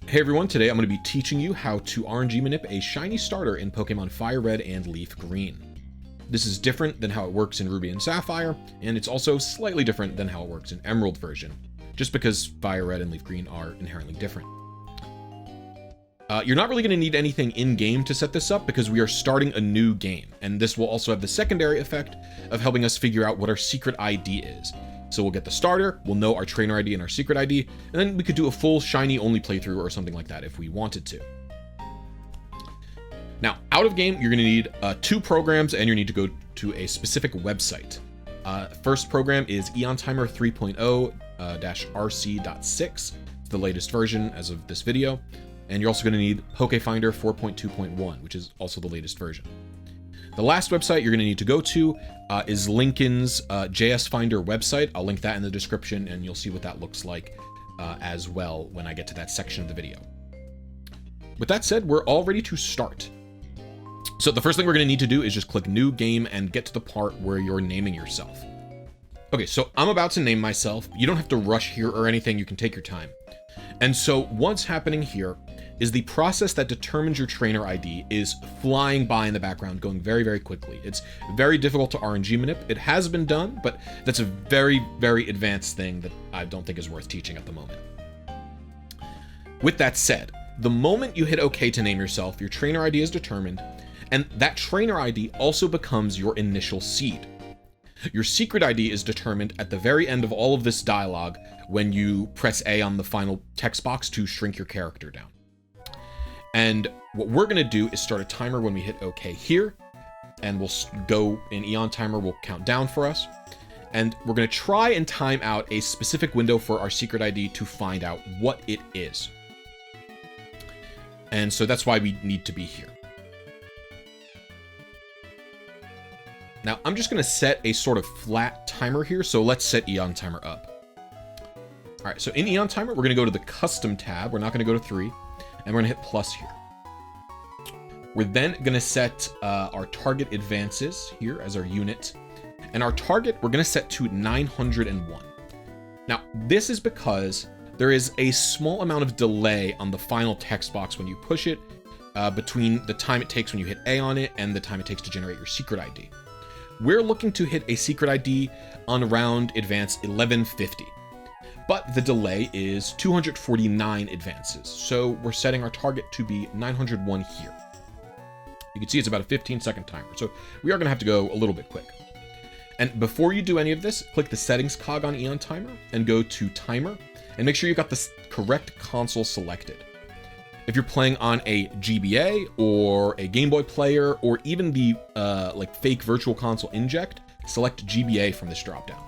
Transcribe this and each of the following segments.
Hey everyone, today I'm going to be teaching you how to RNG Manip a shiny starter in Pokemon Fire Red and Leaf Green. This is different than how it works in Ruby and Sapphire, and it's also slightly different than how it works in Emerald version, just because Fire Red and Leaf Green are inherently different. You're not really going to need anything in-game to set this up because we are starting a new game, and this will also have the secondary effect of helping us figure out what our secret ID is. So we'll get the starter, we'll know our trainer ID and our secret ID, and then we could do a full shiny only playthrough or something like that if we wanted to. Now, out of game, you're going to need 2 programs and you need to go to a specific website. First program is EonTimer 3.0-RC.6. It's the latest version as of this video. And you're also going to need PokeFinder 4.2.1, which is also the latest version. The last website you're going to need to go to is Lincoln's JS Finder website. I'll link that in the description and you'll see what that looks like as well when I get to that section of the video. With that said, we're all ready to start. So the first thing we're going to need to do is just click New Game and get to the part where you're naming yourself. Okay, so I'm about to name myself. You don't have to rush here or anything. You can take your time. And so what's happening here is the process that determines your trainer ID is flying by in the background, going very, very quickly. It's very difficult to RNG Manip. It has been done, but that's a very, very advanced thing that I don't think is worth teaching at the moment. With that said, the moment you hit OK to name yourself, your trainer ID is determined, and that trainer ID also becomes your initial seed. Your secret ID is determined at the very end of all of this dialogue when you press A on the final text box to shrink your character down. And what we're going to do is start a timer when we hit OK here, and we'll go in EonTimer, will count down for us. And we're going to try and time out a specific window for our secret ID to find out what it is. And so that's why we need to be here. Now, I'm just going to set a sort of flat timer here, so let's set EonTimer up. All right, so in EonTimer, we're going to go to the Custom tab. We're not going to go to 3, and we're going to hit plus here. We're then going to set our target advances here as our unit, and our target we're going to set to 901. Now, this is because there is a small amount of delay on the final text box when you push it between the time it takes when you hit A on it and the time it takes to generate your secret ID. We're looking to hit a secret ID on around advance 1150, but the delay is 249 advances, so we're setting our target to be 901 here. You can see it's about a 15-second timer, so we are going to have to go a little bit quick. And before you do any of this, click the settings cog on EonTimer and go to Timer, and make sure you got the correct console selected. If you're playing on a GBA or a Game Boy player or even the like fake virtual console inject, select GBA from this dropdown.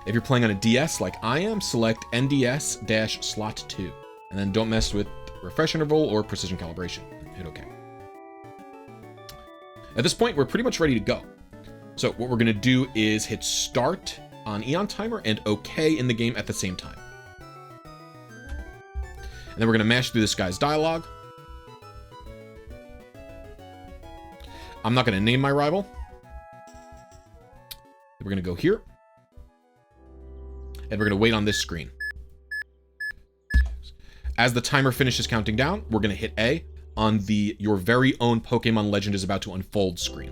If you're playing on a DS like I am, select NDS-slot 2, and then don't mess with refresh interval or precision calibration. Hit OK. At this point, we're pretty much ready to go. So what we're going to do is hit Start on EonTimer and OK in the game at the same time. And then we're going to mash through this guy's dialogue. I'm not going to name my rival. We're going to go here. And we're going to wait on this screen. As the timer finishes counting down, we're going to hit A on the Your Very Own Pokemon Legend is About to Unfold screen.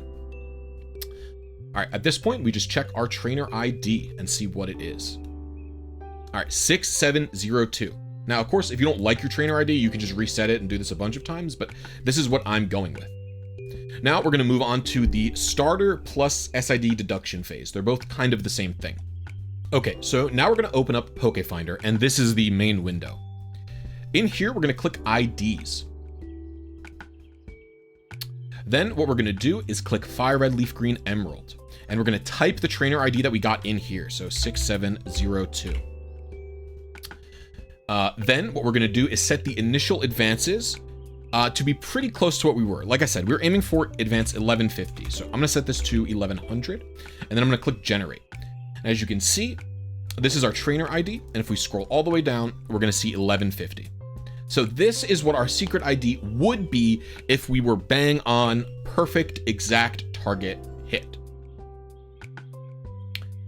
All right, at this point, we just check our trainer ID and see what it is. All right, 6702. Now, of course, if you don't like your trainer ID, you can just reset it and do this a bunch of times, but this is what I'm going with. Now we're going to move on to the starter plus SID deduction phase. They're both kind of the same thing. Okay, so now we're going to open up PokeFinder, and this is the main window. In here, we're going to click IDs. Then what we're going to do is click Fire Red, Leaf Green, Emerald, and we're going to type the trainer ID that we got in here, so 6702. Then what we're going to do is set the initial advances to be pretty close to what we were. Like I said, we were aiming for advance 1150. So I'm going to set this to 1100, and then I'm going to click Generate. And as you can see, this is our trainer ID. And if we scroll all the way down, we're going to see 1150. So this is what our secret ID would be if we were bang on perfect exact target hit.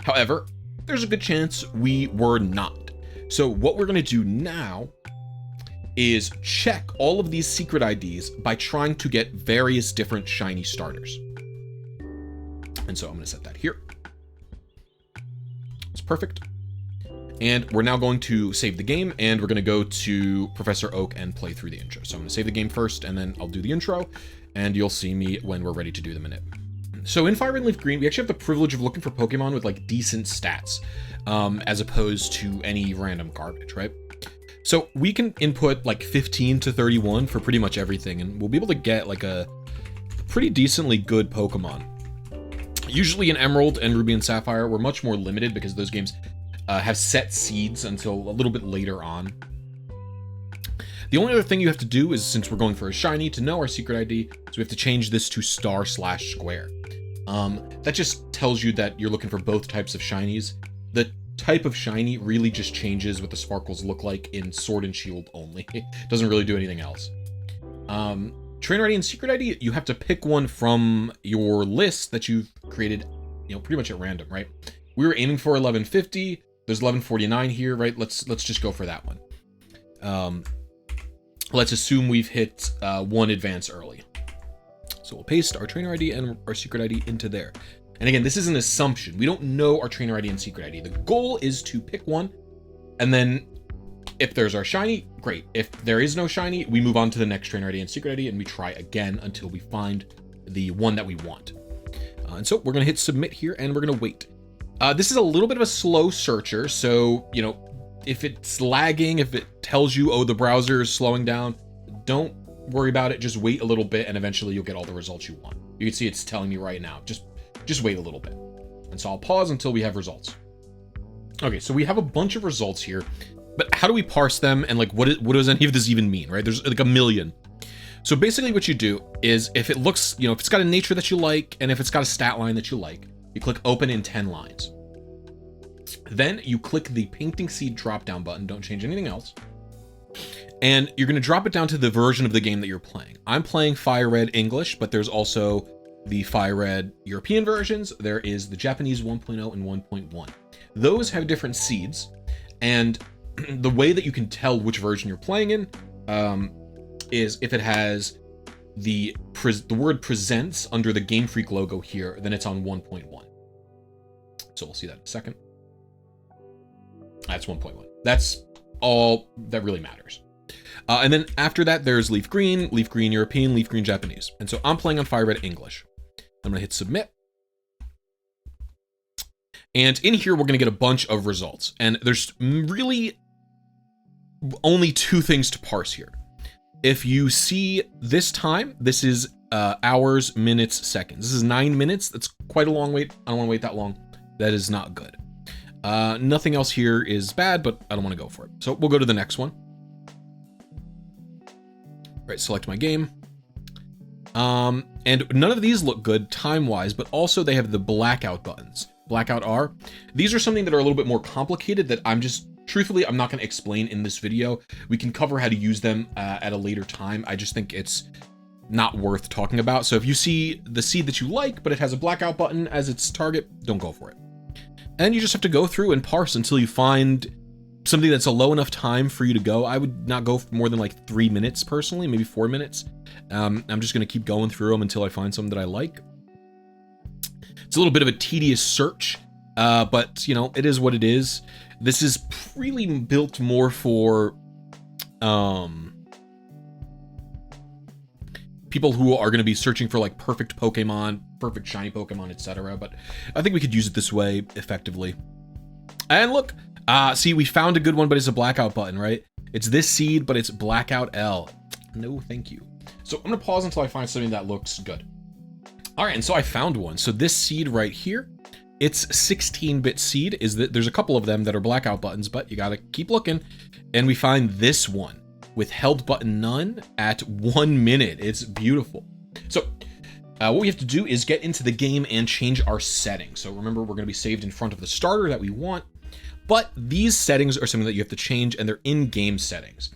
However, there's a good chance we were not. So what we're going to do now is check all of these secret IDs by trying to get various different shiny starters. And so I'm going to set that here. It's perfect. And we're now going to save the game, and we're going to go to Professor Oak and play through the intro. So I'm going to save the game first, and then I'll do the intro, and you'll see me when we're ready to do the Manip. So in Fire Red Leaf Green, we actually have the privilege of looking for Pokemon with like decent stats, as opposed to any random garbage, right? So we can input like 15 to 31 for pretty much everything, and we'll be able to get like a pretty decently good Pokemon. Usually in Emerald and Ruby and Sapphire, we're much more limited because those games have set seeds until a little bit later on. The only other thing you have to do is, since we're going for a shiny, to know our secret ID, so we have to change this to star/square. That just tells you that you're looking for both types of shinies. The type of shiny really just changes what the sparkles look like in Sword and Shield only. It doesn't really do anything else. Trainer ID and secret ID, you have to pick one from your list that you've created, pretty much at random, right? We were aiming for 1150. There's 1149 here, right? Let's just go for that one. Let's assume we've hit one advance early. So we'll paste our trainer ID and our secret ID into there. And again, this is an assumption. We don't know our trainer ID and secret ID. The goal is to pick one, and then if there's our shiny, great. If there is no shiny, we move on to the next trainer ID and secret ID, and we try again until we find the one that we want. And so we're gonna hit submit here, and we're gonna wait. This is a little bit of a slow searcher, so, if it's lagging, if it tells you, oh, the browser is slowing down, don't worry about it. Just wait a little bit, and eventually you'll get all the results you want. You can see it's telling me right now. Just wait a little bit. And so I'll pause until we have results. Okay, so we have a bunch of results here, but how do we parse them, and like what does any of this even mean, right? There's like a million. So basically what you do is, if it looks, if it's got a nature that you like, and if it's got a stat line that you like, you click open in 10 lines. Then you click the painting seed drop down button, don't change anything else. And you're gonna drop it down to the version of the game that you're playing. I'm playing Fire Red English, but there's also the Fire Red European versions. There is the Japanese 1.0 and 1.1. Those have different seeds, and the way that you can tell which version you're playing in is if it has the word presents under the Game Freak logo here, then it's on 1.1. So we'll see that in a second. That's 1.1. That's all that really matters. And then after that, there's Leaf Green European, Leaf Green Japanese. And so I'm playing on Fire Red English. I'm gonna hit submit. And in here, we're gonna get a bunch of results. And there's really only two things to parse here. If you see this time, this is hours, minutes, seconds. This is 9 minutes. That's quite a long wait. I don't wanna wait that long. That is not good. Nothing else here is bad, but I don't wanna go for it. So we'll go to the next one. Right, select my game. And none of these look good time-wise, but also they have the blackout buttons. Blackout R. These are something that are a little bit more complicated that truthfully, I'm not going to explain in this video. We can cover how to use them at a later time. I just think it's not worth talking about. So if you see the seed that you like, but it has a blackout button as its target, don't go for it. And you just have to go through and parse until you find something that's a low enough time for you to go. I would not go for more than like 3 minutes personally, maybe 4 minutes. I'm just going to keep going through them until I find something that I like. It's a little bit of a tedious search, but it is what it is. This is really built more for people who are going to be searching for like perfect Pokemon, perfect shiny Pokemon, etc. But I think we could use it this way effectively. And look, see, we found a good one, but it's a blackout button, right? It's this seed, but it's blackout L. No, thank you. So I'm gonna pause until I find something that looks good. All right, and so I found one. So this seed right here, it's 16-bit seed. There's a couple of them that are blackout buttons, but you gotta keep looking. And we find this one with held button none at 1 minute. It's beautiful. So what we have to do is get into the game and change our settings. So remember, we're gonna be saved in front of the starter that we want. But these settings are something that you have to change, and they're in-game settings.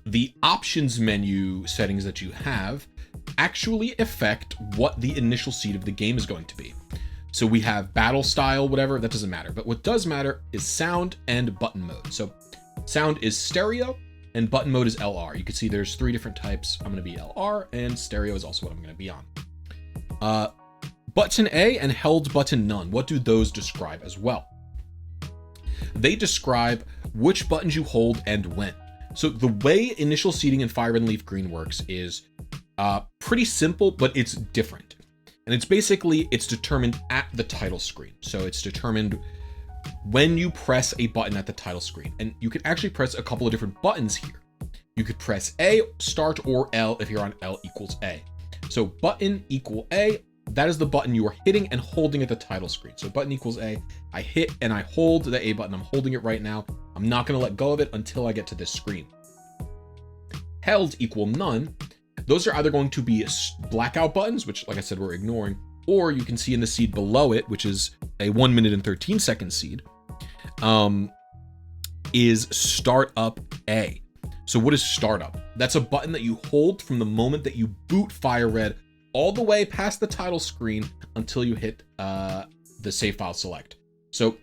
The options menu settings that you have actually affect what the initial seed of the game is going to be. So we have battle style, whatever, that doesn't matter. But what does matter is sound and button mode. So Sound is stereo, and button mode is LR. You can see there's 3 different types. I'm going to be LR, and stereo is also what I'm going to be on. Button A and held button none. What do those describe as well? They describe which buttons you hold and when. So the way initial seeding in Fire and Leaf Green works is pretty simple, but it's different. And it's determined at the title screen. So it's determined when you press a button at the title screen. And you can actually press a couple of different buttons here. You could press A, start, or L if you're on L equals A. So button equal A, that is the button you are hitting and holding at the title screen. So button equals A, I hit and I hold the A button. I'm holding it right now. I'm not going to let go of it until I get to this screen. Held equal none. Those are either going to be blackout buttons, which, like I said, we're ignoring, or you can see in the seed below it, which is a 1 minute and 13 second seed, is startup A. So what is startup? That's a button that you hold from the moment that you boot Fire Red all the way past the title screen until you hit the save file select. So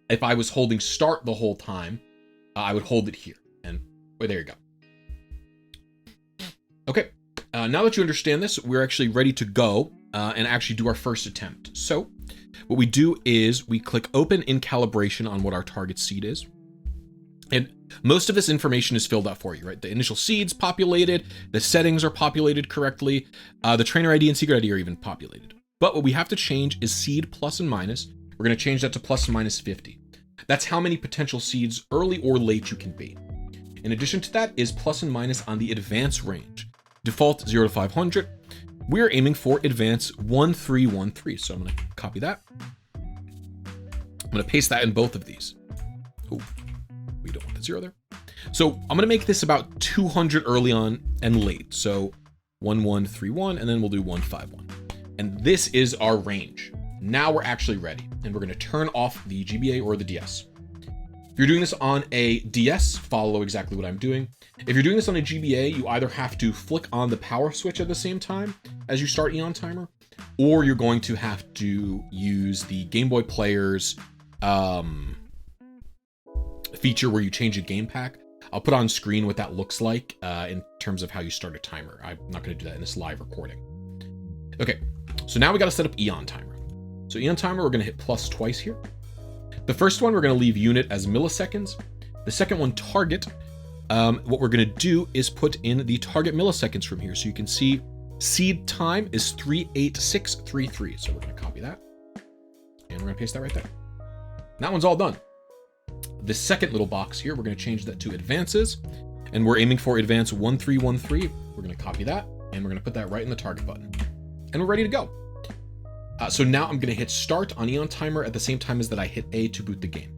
if I was holding start the whole time, I would hold it here, and there you go. Okay, now that you understand this, we're actually ready to go and actually do our first attempt. So what we do is we click open in calibration on what our target seed is. And most of this information is filled out for you, right? The initial seed's populated, the settings are populated correctly, the trainer ID and secret ID are even populated. But what we have to change is seed plus and minus. We're going to change that to plus and minus 50. That's how many potential seeds, early or late, you can be. In addition to that is plus and minus on the advance range. Default 0 to 500. We're aiming for advance 1313. So I'm going to copy that. I'm going to paste that in both of these. Oh, we don't want the 0 there. So I'm going to make this about 200 early on and late. So 1131, and then we'll do 151. And this is our range. Now we're actually ready, and we're going to turn off the GBA or the DS. If you're doing this on a DS, follow exactly what I'm doing. If you're doing this on a GBA, you either have to flick on the power switch at the same time as you start Eon Timer, or you're going to have to use the Game Boy Player's feature where you change a game pack. I'll put on screen what that looks like in terms of how you start a timer. I'm not going to do that in this live recording. Okay, so now we got to set up Eon Timer. So Eon Timer, we're going to hit plus twice here. The first one, we're going to leave unit as milliseconds. The second one, target. What we're going to do is put in the target milliseconds from here. So you can see seed time is 38633. So we're going to copy that. And we're going to paste that right there. That one's all done. The second little box here, we're going to change that to advances. And we're aiming for advance 1313. We're going to copy that. And we're going to put that right in the target button. And we're ready to go. So now I'm going to hit start on Eon Timer at the same time as that I hit A to boot the game.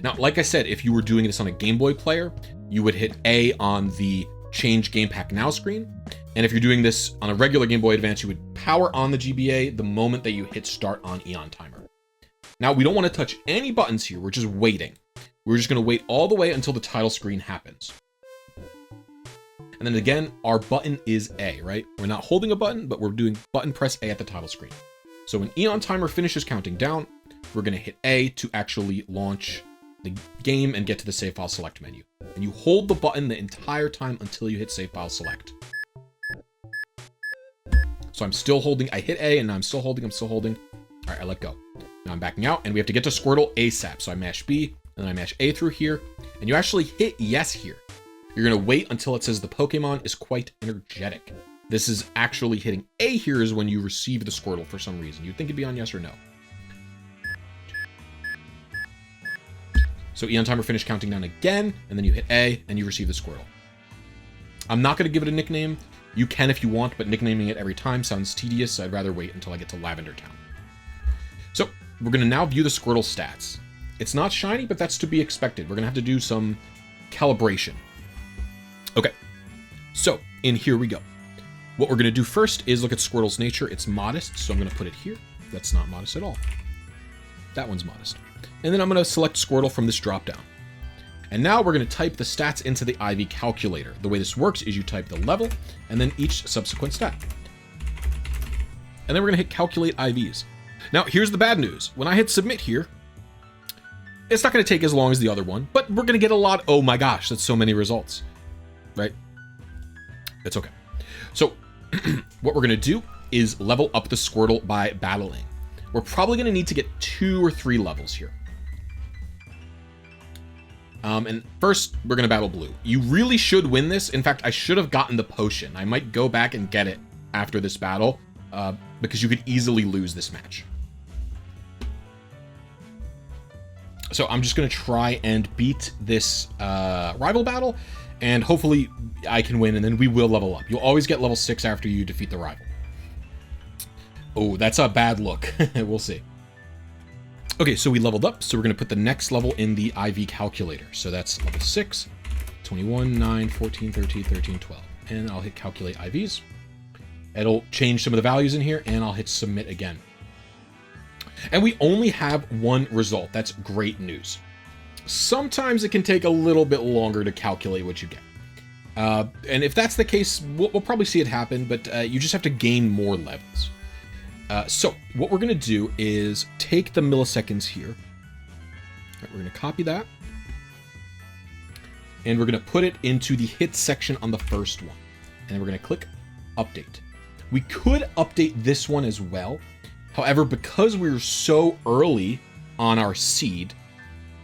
Now, like I said, if you were doing this on a Game Boy player, you would hit A on the change game pack now screen. And if you're doing this on a regular Game Boy Advance, you would power on the GBA the moment that you hit start on Eon Timer. Now, we don't want to touch any buttons here. We're just waiting. We're just going to wait all the way until the title screen happens. And then again, our button is A, right? We're not holding a button, but we're doing button press A at the title screen. So when Eon Timer finishes counting down, we're going to hit A to actually launch the game and get to the save file select menu. And you hold the button the entire time until you hit save file select. So I'm still holding, I hit A and now I'm still holding. All right, I let go. Now I'm backing out and we have to get to Squirtle ASAP. So I mash B and then I mash A through here and you actually hit yes here. You're going to wait until it says the Pokemon is quite energetic. This is actually hitting A here is when you receive the Squirtle for some reason. You'd think it'd be on yes or no. So Eon Timer finished counting down again, and then you hit A, and you receive the Squirtle. I'm not going to give it a nickname. You can if you want, but nicknaming it every time sounds tedious, so I'd rather wait until I get to Lavender Town. So we're going to now view the Squirtle stats. It's not shiny, but that's to be expected. We're going to have to do some calibration. Okay, so in here we go. What we're going to do first is look at Squirtle's nature. It's modest, so I'm going to put it here. That's not modest at all. That one's modest. And then I'm going to select Squirtle from this dropdown. And now we're going to type the stats into the IV calculator. The way this works is you type the level and then each subsequent stat. And then we're going to hit calculate IVs. Now, here's the bad news. When I hit submit here, It's not going to take as long as the other one, but we're going to get a lot. Oh my gosh, that's so many results, right? It's okay. So what we're going to do is level up the Squirtle by battling. We're probably going to need to get 2 or 3 levels here. And first, we're going to battle blue. You really should win this. In fact, I should have gotten the potion. I might go back and get it after this battle, because you could easily lose this match. So I'm just going to try and beat this rival battle, and hopefully I can win, and then we will level up. You'll always get level 6 after you defeat the rival. Oh, that's a bad look. We'll see. Okay, so we leveled up, so we're going to put the next level in the IV calculator. So that's level 6, 21, 9, 14, 13, 13, 12. And I'll hit calculate IVs. It'll change some of the values in here, and I'll hit submit again. And we only have 1 result. That's great news. Sometimes it can take a little bit longer to calculate what you get. And if that's the case, we'll probably see it happen, but you just have to gain more levels. So what we're going to do is take the milliseconds here. Right, we're going to copy that. And we're going to put it into the hit section on the first one. And we're going to click update. We could update this one as well. However, because we're so early on our seed,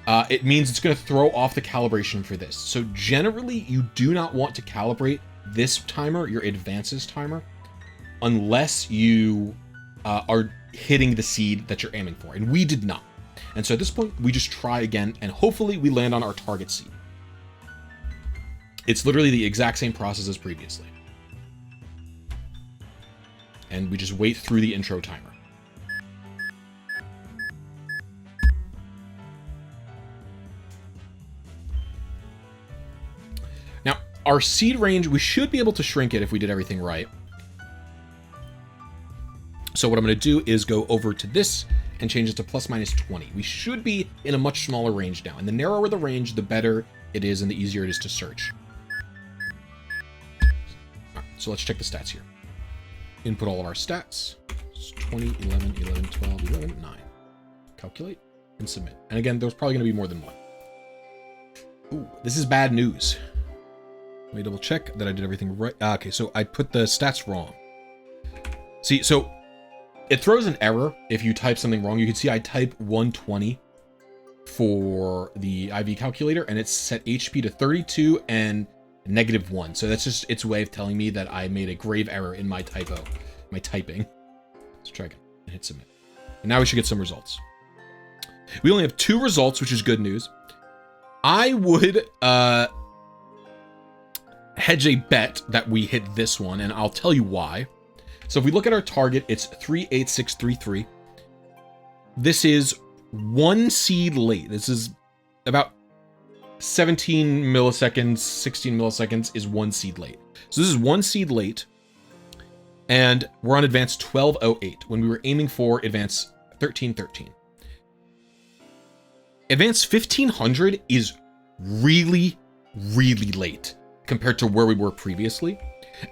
it means it's going to throw off the calibration for this. So generally, you do not want to calibrate this timer, your advances timer, unless you are hitting the seed that you're aiming for. And we did not. And so at this point, we just try again, and hopefully we land on our target seed. It's literally the exact same process as previously. And we just wait through the intro timer. Now, our seed range, we should be able to shrink it if we did everything right. So what I'm going to do is go over to this and change it to plus minus 20. We should be in a much smaller range now. And the narrower the range, the better it is and the easier it is to search. All right, so let's check the stats here. Input all of our stats. It's 20, 11, 11, 12, 11, 9. Calculate and submit. And again, there's probably going to be more than one. Ooh, this is bad news. Let me double check that I did everything right. Okay, so I put the stats wrong. See, so it throws an error if you type something wrong. You can see I type 120 for the IV calculator, and it's set HP to 32 and -1. So that's just its way of telling me that I made a grave error in my typing. Let's try again and hit submit. And now we should get some results. We only have 2 results, which is good news. I would hedge a bet that we hit this one, and I'll tell you why. So if we look at our target, it's 38633. This is 1 seed late. This is about 17 milliseconds, 16 milliseconds is 1 seed late. So this is 1 seed late, and we're on advance 1208 when we were aiming for advance 1313. Advance 1500 is really, really late compared to where we were previously.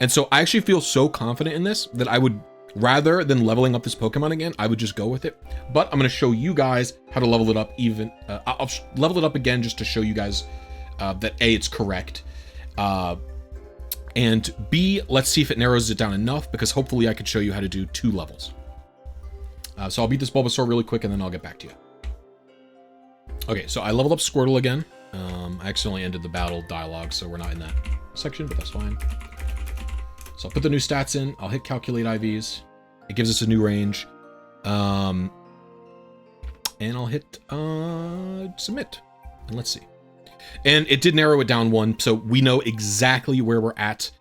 And so I actually feel so confident in this that I would, rather than leveling up this Pokemon again, I would just go with it. But I'm going to show you guys how to level it up even. I'll level it up again just to show you guys that A, it's correct. And B, let's see if it narrows it down enough, because hopefully I could show you how to do 2 levels. So I'll beat this Bulbasaur really quick and then I'll get back to you. Okay, so I leveled up Squirtle again. I accidentally ended the battle dialogue, so we're not in that section, but that's fine. So I'll put the new stats in. I'll hit calculate IVs. It gives us a new range. And I'll hit submit. And let's see. And it did narrow it down 1, so we know exactly where we're at,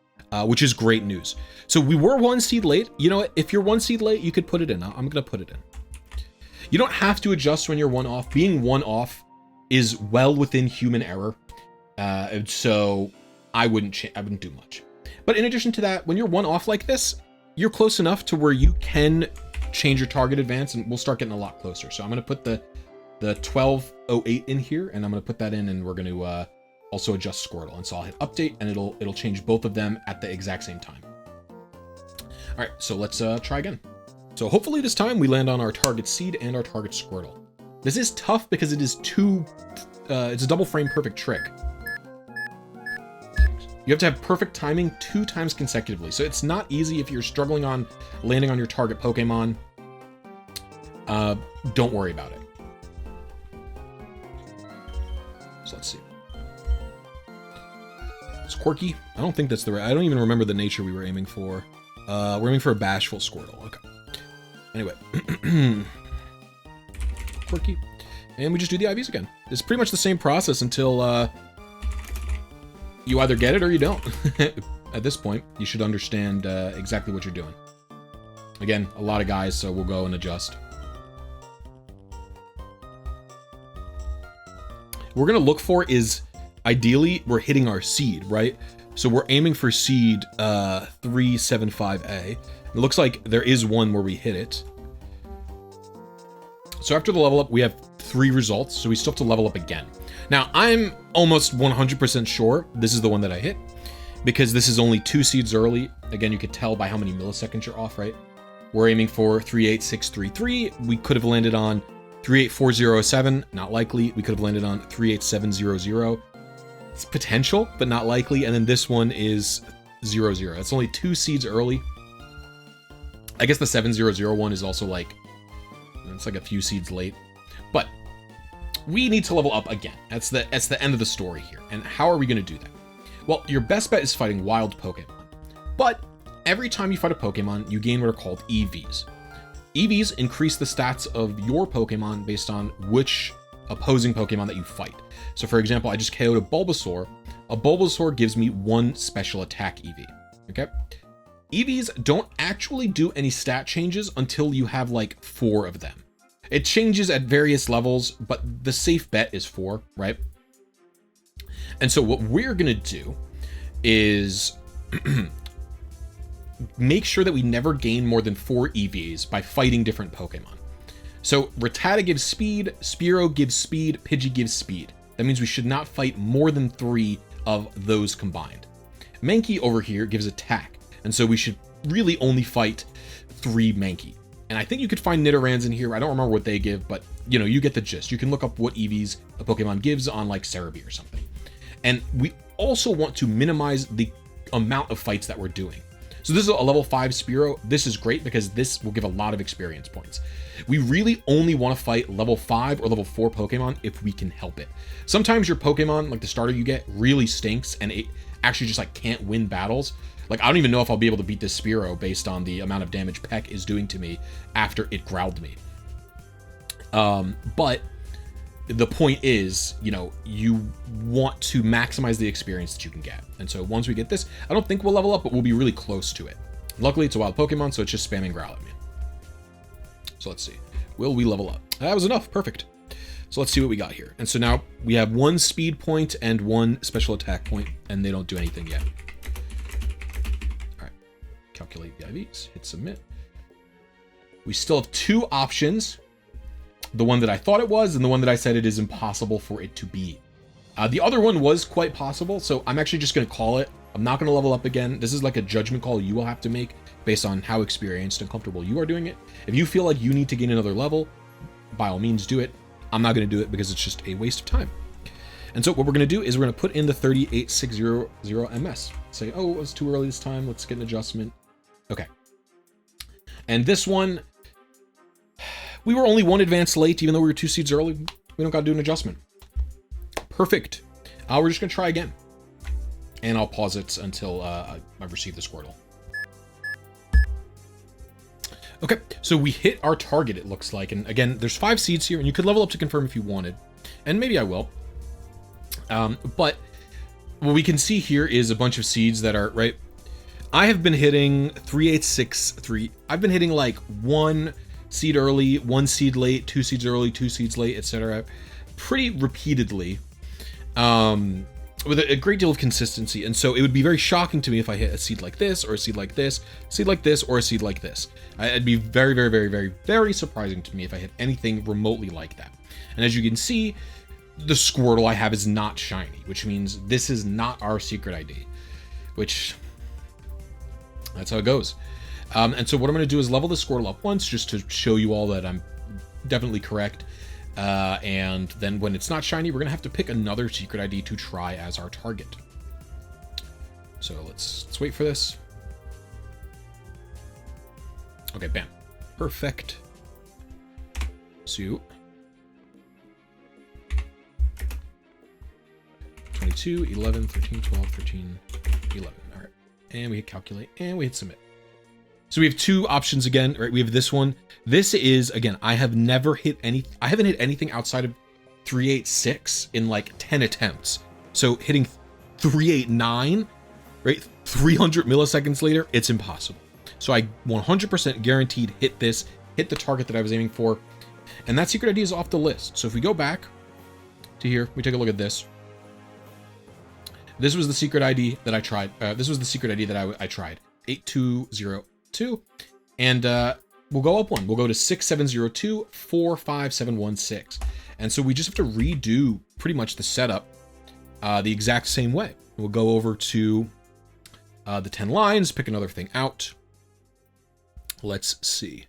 which is great news. So we were 1 seed late. You know what? If you're 1 seed late, you could put it in. I'm going to put it in. You don't have to adjust when you're 1 off. Being 1 off is well within human error. So I wouldn't do much. But in addition to that, when you're 1 off like this, you're close enough to where you can change your target advance, and we'll start getting a lot closer. So I'm going to put the 1208 in here, and I'm going to put that in, and we're going to also adjust Squirtle. And so I'll hit update, and it'll change both of them at the exact same time. All right, so let's try again. So hopefully this time we land on our target seed and our target Squirtle. This is tough because it is it's a double frame perfect trick. You have to have perfect timing 2 times consecutively. So it's not easy if you're struggling on landing on your target Pokemon. Don't worry about it. So let's see. It's quirky. I don't think that's the right. I don't even remember the nature we were aiming for. We're aiming for a bashful Squirtle. Okay. Anyway. Quirky. And we just do the IVs again. It's pretty much the same process until you either get it or you don't. At this point, you should understand exactly what you're doing. Again, a lot of guys, so we'll go and adjust. What we're going to look for is, ideally, we're hitting our seed, right? So we're aiming for seed 375A. It looks like there is one where we hit it. So after the level up, we have 3 results, so we still have to level up again. Now, I'm almost 100% sure this is the one that I hit, because this is only 2 seeds early. Again, you could tell by how many milliseconds you're off, right? We're aiming for 38633. We could have landed on 38407, not likely. We could have landed on 38700. It's potential, but not likely. And then this one is 00. It's only 2 seeds early. I guess the 7001 is also like, it's like a few seeds late. But we need to level up again. That's the end of the story here. And how are we going to do that? Well, your best bet is fighting wild Pokemon. But every time you fight a Pokemon, you gain what are called EVs. EVs increase the stats of your Pokemon based on which opposing Pokemon that you fight. So for example, I just KO'd a Bulbasaur. A Bulbasaur gives me 1 special attack EV, okay? EVs don't actually do any stat changes until you have like 4 of them. It changes at various levels, but the safe bet is 4, right? And so what we're gonna do is make sure that we never gain more than 4 EVs by fighting different Pokemon. So Rattata gives speed, Spearow gives speed, Pidgey gives speed. That means we should not fight more than 3 of those combined. Mankey over here gives attack, and so we should really only fight 3 Mankey. And I think you could find Nidorans in here. I don't remember what they give, but you know, you get the gist. You can look up what EVs a Pokemon gives on like Cerebi or something. And we also want to minimize the amount of fights that we're doing. So this is a level 5 Spearow. This is great because this will give a lot of experience points. We really only want to fight level 5 or level 4 Pokemon if we can help it. Sometimes your Pokemon, like the starter you get, really stinks and it actually just like can't win battles. Like, I don't even know if I'll be able to beat this Spearow based on the amount of damage Peck is doing to me after it growled me. But the point is, you know, you want to maximize the experience that you can get. And so once we get this, I don't think we'll level up, but we'll be really close to it. Luckily, it's a wild Pokemon, so it's just spamming growl at me. So let's see. Will we level up? That was enough. Perfect. So let's see what we got here. And so now we have 1 speed point and 1 special attack point, and they don't do anything yet. All right. Calculate the IVs. Hit submit. We still have 2 options. The one that I thought it was and the one that I said it is impossible for it to be. The other one was quite possible, so I'm actually just going to call it. I'm not going to level up again. This is like a judgment call you will have to make based on how experienced and comfortable you are doing it. If you feel like you need to gain another level, by all means do it. I'm not going to do it because it's just a waste of time. And so what we're going to do is we're going to put in the 38600 MS. Say, oh, it was too early this time. Let's get an adjustment. Okay. And this one, we were only 1 advance late, even though we were 2 seeds early. We don't got to do an adjustment. Perfect. We're just going to try again. And I'll pause it until I receive the Squirtle. Okay, so we hit our target, it looks like. And again, there's 5 seeds here, and you could level up to confirm if you wanted. And maybe I will. But what we can see here is a bunch of seeds that are, right? I have been hitting 3863. I've been hitting like 1 seed early, 1 seed late, 2 seeds early, 2 seeds late, etc. Pretty repeatedly. With a great deal of consistency. And so it would be very shocking to me if I hit a seed like this, or a seed like this, seed like this, or a seed like this. It'd be very, very, very, very, very surprising to me if I hit anything remotely like that. And as you can see, the Squirtle I have is not shiny, which means this is not our secret ID, which that's how it goes. And so what I'm going to do is level the Squirtle up once just to show you all that I'm definitely correct. And then when it's not shiny, we're gonna have to pick another secret ID to try as our target. So let's wait for this. Okay, bam. Perfect. So 22, 11, 13, 12, 13, 11. All right. And we hit calculate and we hit submit. So we have two options again, right? We have this one. This is, again, I haven't hit anything outside of 386 in like 10 attempts. So hitting 389, right? 300 milliseconds later, it's impossible. So I 100% guaranteed hit the target that I was aiming for. And that secret ID is off the list. So if we go back to here, we take a look at this. This was the secret ID that I tried. This was the secret ID that I tried. 8202. And we'll go up one. We'll go to 6702 45716. And so we just have to redo pretty much the setup the exact same way. We'll go over to the 10 lines, pick another thing out. Let's see.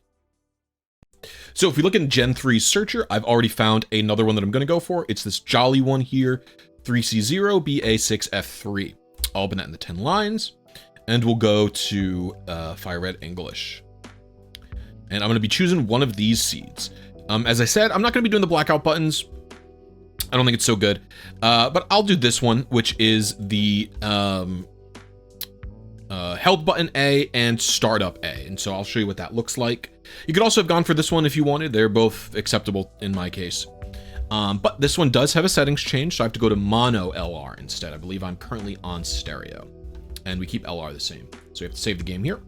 So if we look in Gen 3 Searcher, I've already found another one that I'm going to go for. It's this jolly one here, 3C0BA6F3. I'll open that in the 10 lines, and we'll go to Fire Red English. And I'm going to be choosing one of these seeds. As I said, I'm not going to be doing the blackout buttons. I don't think it's so good. But I'll do this one, which is the held button A and startup A. And so I'll show you what that looks like. You could also have gone for this one if you wanted. They're both acceptable in my case. But this one does have a settings change, so I have to go to mono LR instead. I believe I'm currently on stereo. And we keep LR the same. So we have to save the game here.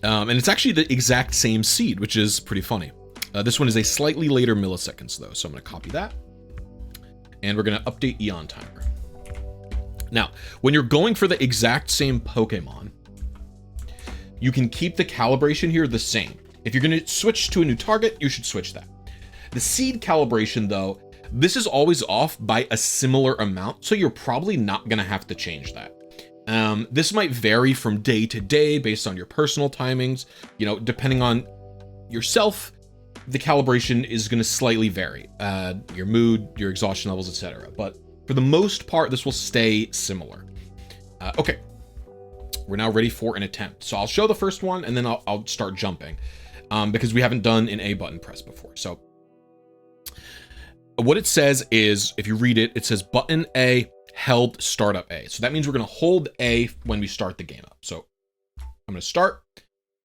And it's actually the exact same seed, which is pretty funny. This one is a slightly later milliseconds though, so I'm going to copy that. And we're going to update Eon Timer. Now, when you're going for the exact same Pokemon, you can keep the calibration here the same. If you're going to switch to a new target, you should switch that. The seed calibration though, this is always off by a similar amount, so you're probably not going to have to change that. This might vary from day to day based on your personal timings. You know, depending on yourself, the calibration is going to slightly vary. Your mood, your exhaustion levels, etc. But for the most part, this will stay similar. Okay, we're now ready for an attempt. So I'll show the first one and then I'll start jumping because we haven't done an A button press before. So what it says is, if you read it, it says button A, held, startup A. So that means we're going to hold A when we start the game up. So I'm going to start.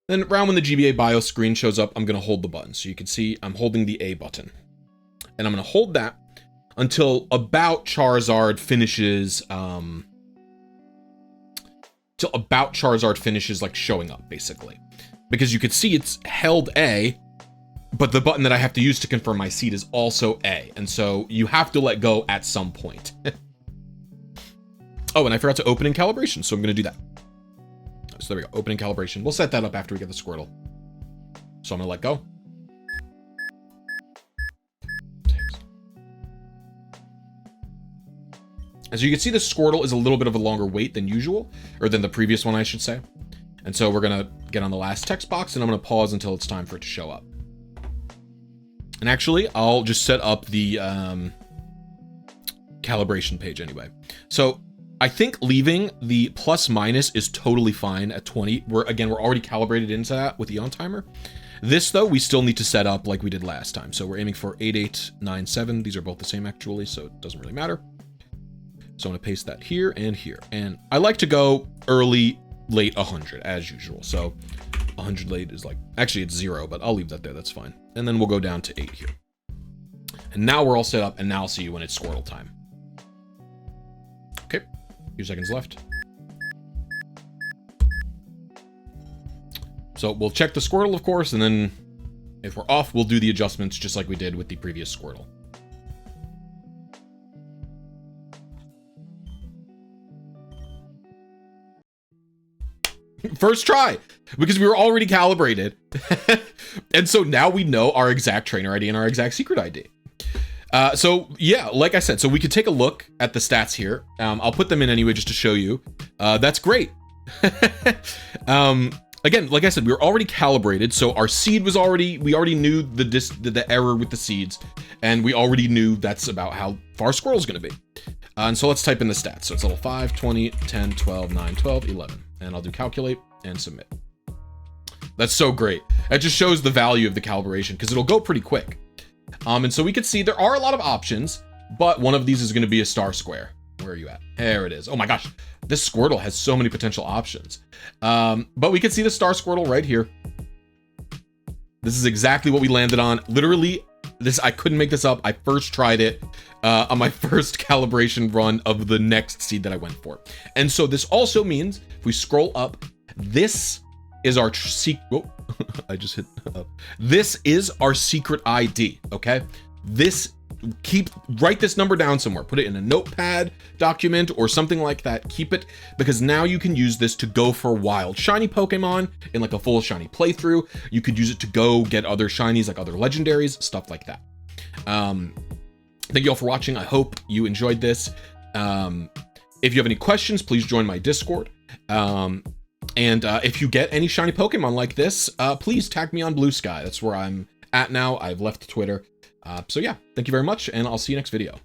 Then around when the GBA BIOS screen shows up, I'm going to hold the button. So you can see I'm holding the A button. And I'm going to hold that until about Charizard finishes, like showing up, basically. Because you could see it's held A, but the button that I have to use to confirm my seed is also A. And so you have to let go at some point. Oh, and I forgot to open in calibration, so I'm going to do that. So there we go, opening calibration. We'll set that up after we get the Squirtle. So I'm going to let go. As you can see, the Squirtle is a little bit of a longer wait than usual, or than the previous one, I should say. And so we're going to get on the last text box, and I'm going to pause until it's time for it to show up. And actually, I'll just set up the calibration page anyway. So I think leaving the plus minus is totally fine at 20. We're already calibrated into that with the EonTimer. This though, we still need to set up like we did last time. So we're aiming for 8897. These are both the same actually, so it doesn't really matter. So I'm gonna paste that here and here. And I like to go early, late 100 as usual. So 100 late is like, actually it's 0, but I'll leave that there, that's fine. And then we'll go down to 8 here. And now we're all set up, and now I'll see you when it's Squirtle time. Okay. Few seconds left. So we'll check the Squirtle, of course, and then if we're off, we'll do the adjustments just like we did with the previous Squirtle. First try, because we were already calibrated. And so now we know our exact trainer ID and our exact secret ID. So yeah, like I said, so we could take a look at the stats here. I'll put them in anyway just to show you. That's great. again, like I said, we were already calibrated, so our seed was we already knew the error with the seeds, and we already knew that's about how far squirrel's gonna be. And so let's type in the stats. So it's level 5, 20, 10, 12, 9, 12, 11. And I'll do calculate and submit. That's so great. It just shows the value of the calibration because it'll go pretty quick. And so we can see there are a lot of options, but one of these is going to be a star square. Where are you at? There it is. Oh my gosh, this Squirtle has so many potential options. But we can see the star Squirtle right here. This is exactly what we landed on. Literally, I couldn't make this up. I first tried it on my first calibration run of the next seed that I went for. And so this also means if we scroll up, this is our secret. I just hit up. This is our secret ID. Okay. Write this number down somewhere, put it in a notepad document or something like that. Keep it, because now you can use this to go for wild shiny Pokemon in like a full shiny playthrough. You could use it to go get other shinies, like other legendaries, stuff like that. Thank you all for watching. I hope you enjoyed this. If you have any questions, please join my Discord. And if you get any shiny Pokemon like this, please tag me on Blue Sky. That's where I'm at now. I've left Twitter. So yeah, thank you very much, and I'll see you next video.